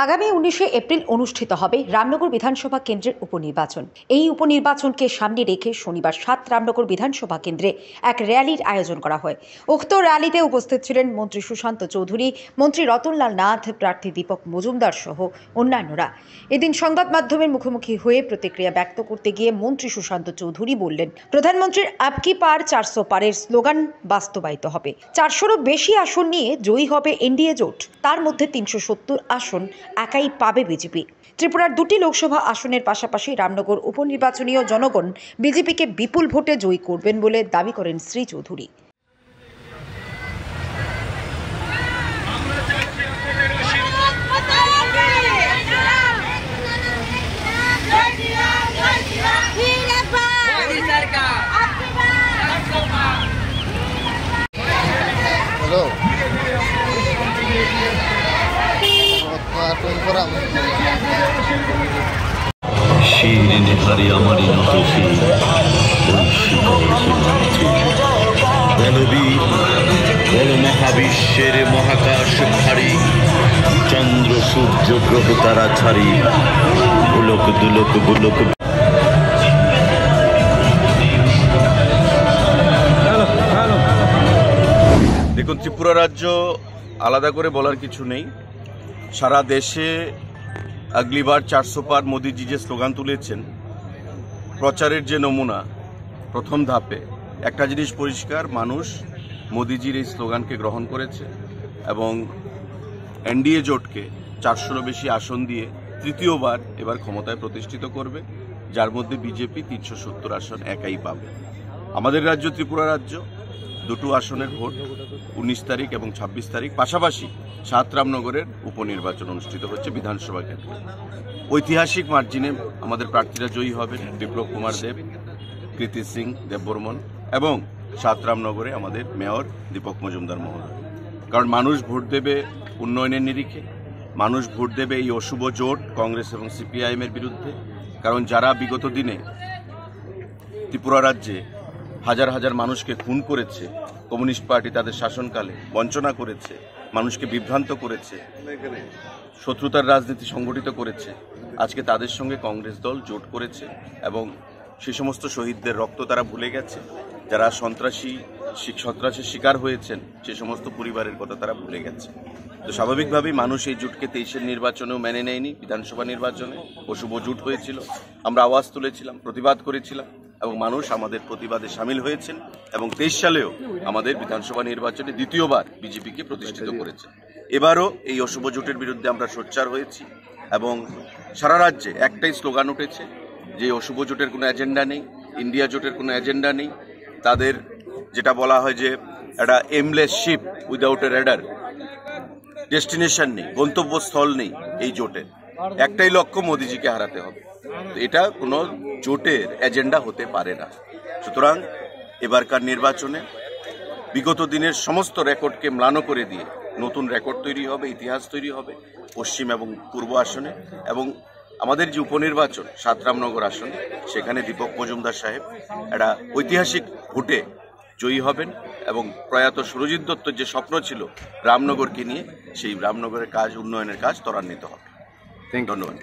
আগামী 19শে এপ্রিল অনুষ্ঠিত হবে রামনগর বিধানসভা কেন্দ্রের উপনির্বাচন। এই উপনির্বাচনকে সামনে রেখে শনিবার 7 রামনগর বিধানসভা কেন্দ্রে এক র্যালির আয়োজন করা হয়। উক্ত র্যালিতে উপস্থিত ছিলেন মন্ত্রী সুশান্ত চৌধুরী, মন্ত্রী রতনলাল নাথ, প্রার্থী দীপক মজুমদার সহ অন্যান্যরা। এদিন সংবাদ মাধ্যমের মুখোমুখি হয়ে প্রতিক্রিয়া ব্যক্ত করতে গিয়ে মন্ত্রী সুশান্ত চৌধুরী বললেন, প্রধানমন্ত্রীর আপকি পার 400 পারের স্লোগান বাস্তবায়িত হবে। 400রও বেশি আসন নিয়ে জয়ী হবে এনডিএ জোট। তার মধ্যে 370 আসন একাই পাবে বিজেপি। ত্রিপুরার 2টি লোকসভা আসনের পাশাপাশি রামনগর উপনির্বাচনীয় জনগণ বিজেপিকে বিপুল ভোটে জয়ী করবেন বলে দাবি করেন শ্রী চৌধুরী। মহাবিশ্বের মহাকাশ ভারী, চন্দ্র সূর্য গ্রহ তারা ছাড়ি, গোলক দুলক গোলক। দেখুন, ত্রিপুরা রাজ্য আলাদা করে বলার কিছু নেই। সারা দেশে আগলিবার 400 পার মোদিজি যে স্লোগান তুলেছেন, প্রচারের যে নমুনা প্রথম ধাপে, একটা জিনিস পরিষ্কার, মানুষ মোদিজির এই স্লোগানকে গ্রহণ করেছে এবং এনডিএ জোটকে 400রও বেশি আসন দিয়ে তৃতীয়বার এবার ক্ষমতায় প্রতিষ্ঠিত করবে, যার মধ্যে বিজেপি 370 আসন একাই পাবে। আমাদের রাজ্য ত্রিপুরা রাজ্য 2টো আসনের ভোট 19 তারিখ এবং 26 তারিখ, পাশাপাশি 7 রামনগরের উপনির্বাচন অনুষ্ঠিত হচ্ছে বিধানসভা কেন্দ্রে। ঐতিহাসিক মার্জিনে আমাদের প্রার্থীরা জয়ী হবেন, বিপ্লব কুমার দেব, কৃতি সিং দেববর্মন এবং 7 রামনগরে আমাদের মেয়র দীপক মজুমদার মহোদয়। কারণ মানুষ ভোট দেবে উন্নয়নের নিরিখে, মানুষ ভোট দেবে এই অশুভ জোট কংগ্রেস এবং সিপিআইএম এর বিরুদ্ধে। কারণ যারা বিগত দিনে ত্রিপুরা রাজ্যে হাজার হাজার মানুষকে খুন করেছে, কমিউনিস্ট পার্টি তাদের শাসনকালে বঞ্চনা করেছে, মানুষকে বিভ্রান্ত করেছে, শত্রুতার রাজনীতি সংগঠিত করেছে, আজকে তাদের সঙ্গে কংগ্রেস দল জোট করেছে এবং সে সমস্ত শহীদদের রক্ত তারা ভুলে গেছে। যারা সন্ত্রাসের শিকার হয়েছেন সে সমস্ত পরিবারের কথা তারা ভুলে গেছে। তো স্বাভাবিকভাবেই মানুষ এই জোটকে 23-এর নির্বাচনেও মেনে নেয়নি। বিধানসভা নির্বাচনে অশুভ জোট হয়েছিল, আমরা আওয়াজ তুলেছিলাম, প্রতিবাদ করেছিলাম এবং মানুষ আমাদের প্রতিবাদে সামিল হয়েছেন এবং 23 সালেও আমাদের বিধানসভা নির্বাচনে দ্বিতীয়বার বিজেপিকে প্রতিষ্ঠিত করেছে। এবারও এই অশুভ জোটের বিরুদ্ধে আমরা সোচ্চার হয়েছি এবং সারা রাজ্যে একটাই স্লোগান উঠেছে যে অশুভ জোটের কোনো এজেন্ডা নেই, ইন্ডিয়া জোটের কোনো এজেন্ডা নেই। তাদের যেটা বলা হয় যে একটা aimless ship without a rudder, destination নেই, গন্তব্যস্থল নেই এই জোটের। একটাই লক্ষ্য, মোদিজিকে হারাতে হবে। এটা কোনো জোটের এজেন্ডা হতে পারে না। সুতরাং এবারকার নির্বাচনে বিগত দিনের সমস্ত রেকর্ডকে ম্লান করে দিয়ে নতুন রেকর্ড তৈরি হবে, ইতিহাস তৈরি হবে পশ্চিম এবং পূর্ব আসনে। এবং আমাদের যে উপনির্বাচন 7 রামনগর আসনে, সেখানে দীপক মজুমদার সাহেব একটা ঐতিহাসিক ভোটে জয়ী হবেন এবং প্রয়াত সুরজিৎ দত্তর যে স্বপ্ন ছিল রামনগরকে নিয়ে, সেই রামনগরের কাজ, উন্নয়নের কাজ ত্বরান্বিত হবে। ধন্যবাদ।